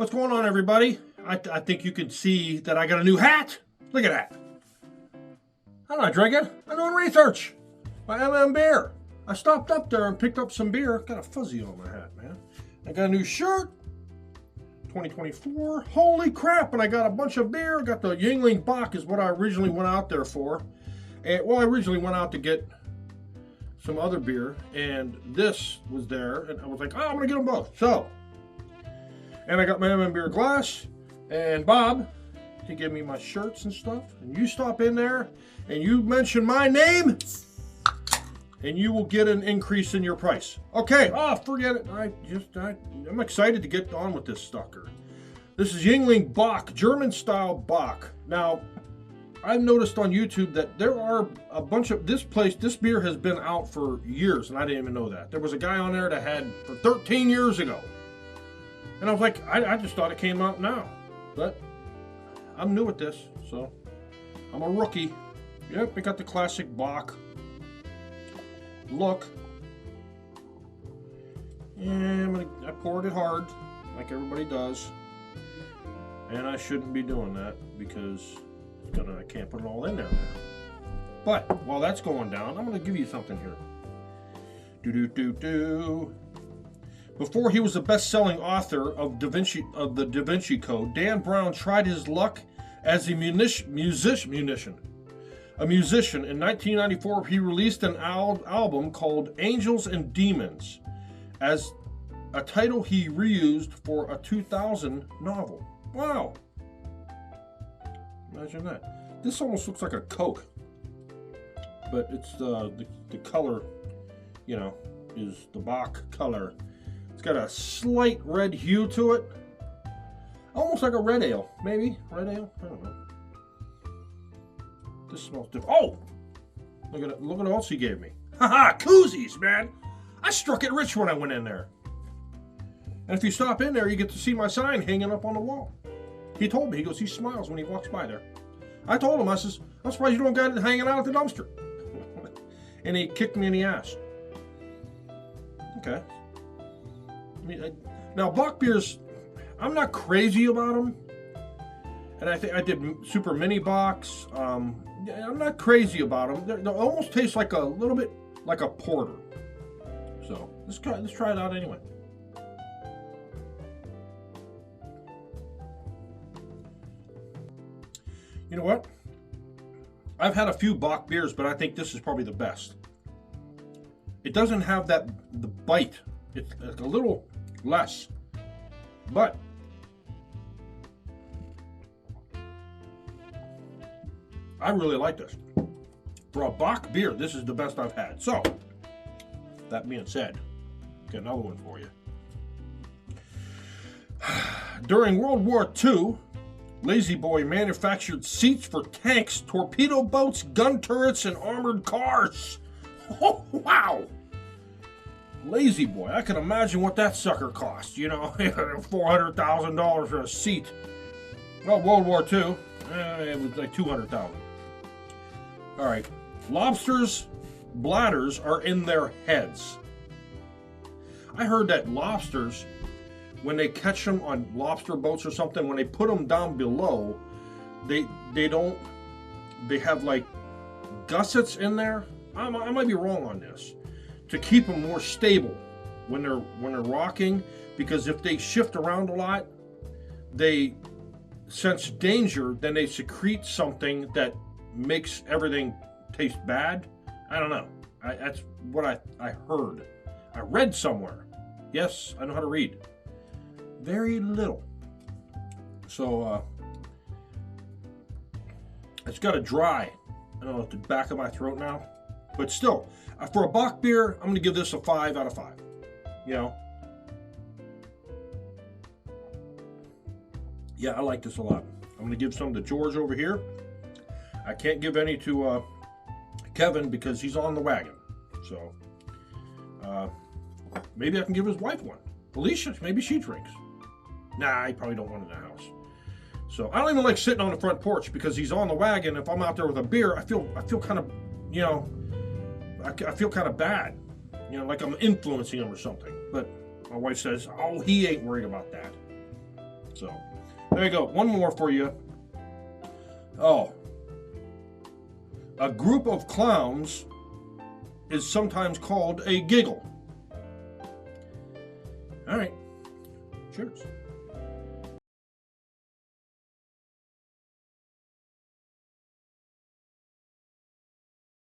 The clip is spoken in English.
What's going on, everybody? I think you can see that I got a new hat. Look at that. I'm not drinking. I'm doing research by Beer. I stopped up there and picked up some beer. Got a fuzzy on my hat, man. I got a new shirt. 2024. Holy crap. And I got a bunch of beer. Got the Yuengling Bock is what I originally went out there for. And, well, I originally went out to get some other beer. And this was there. And I was like, oh, I'm going to get them both. So, and I got my Beer glass. And Bob, he gave me my shirts and stuff. And you stop in there and you mention my name, and you will get an increase in your price. Okay, forget it. I'm excited to get on with this sucker. This is Yuengling Bock, German style Bock. Now, I've noticed on YouTube that there are a bunch of this beer has been out for years, and I didn't even know that. There was a guy on there that had for 13 years ago. And I was like, I just thought it came out now. But I'm new at this, so I'm a rookie. Yep, we got the classic Bock look. And I poured it hard, like everybody does. And I shouldn't be doing that because I can't put it all in there now. But while that's going down, I'm going to give you something here. Before he was the best-selling author of the Da Vinci Code, Dan Brown tried his luck as a musician. In 1994, he released an album called Angels and Demons as a title he reused for a 2000 novel. Wow. Imagine that. This almost looks like a Coke. But it's the color, is the Bock color. It's got a slight red hue to it. Almost like a red ale. Maybe? Red ale? I don't know. This smells different. Oh! Look at what else he gave me. Haha! Koozies, man! I struck it rich when I went in there. And if you stop in there, you get to see my sign hanging up on the wall. He told me, he goes, he smiles when he walks by there. I told him, I says, I'm surprised you don't got it hanging out at the dumpster. And he kicked me in the ass. Okay. Now, Bock beers, I'm not crazy about them. And I think I did super mini Bocks. I'm not crazy about them. They almost taste like a little bit like a porter. So let's try it out anyway. You know what? I've had a few Bock beers, but I think this is probably the best. It doesn't have the bite. It's a little less, but I really like this. For a Bock beer, this is the best I've had. So, that being said, got another one for you. During World War II, Lazy Boy manufactured seats for tanks, torpedo boats, gun turrets, and armored cars. Oh, wow! Lazy Boy, I can imagine what that sucker cost. $400,000 for a seat. Well, World War II, it was like $200,000. All right, lobsters' bladders are in their heads. I heard that lobsters, when they catch them on lobster boats or something, when they put them down below, they have like gussets in there. I might be wrong on this, to keep them more stable when they're rocking, because if they shift around a lot, they sense danger, then they secrete something that makes everything taste bad. I don't know. That's what I heard. I read somewhere. Yes, I know how to read. Very little. So it's got to dry. I don't know, at the back of my throat now. But still, for a Bock beer, I'm going to give this a 5 out of 5. Yeah, I like this a lot. I'm going to give some to George over here. I can't give any to Kevin because he's on the wagon. So, maybe I can give his wife one. Alicia, maybe she drinks. Nah, I probably don't want it in the house. So, I don't even like sitting on the front porch because he's on the wagon. If I'm out there with a beer, I feel kind of, I feel kind of bad. Like I'm influencing him or something. But my wife says, oh, he ain't worried about that. So there you go. One more for you. Oh. A group of clowns is sometimes called a giggle. All right. Cheers.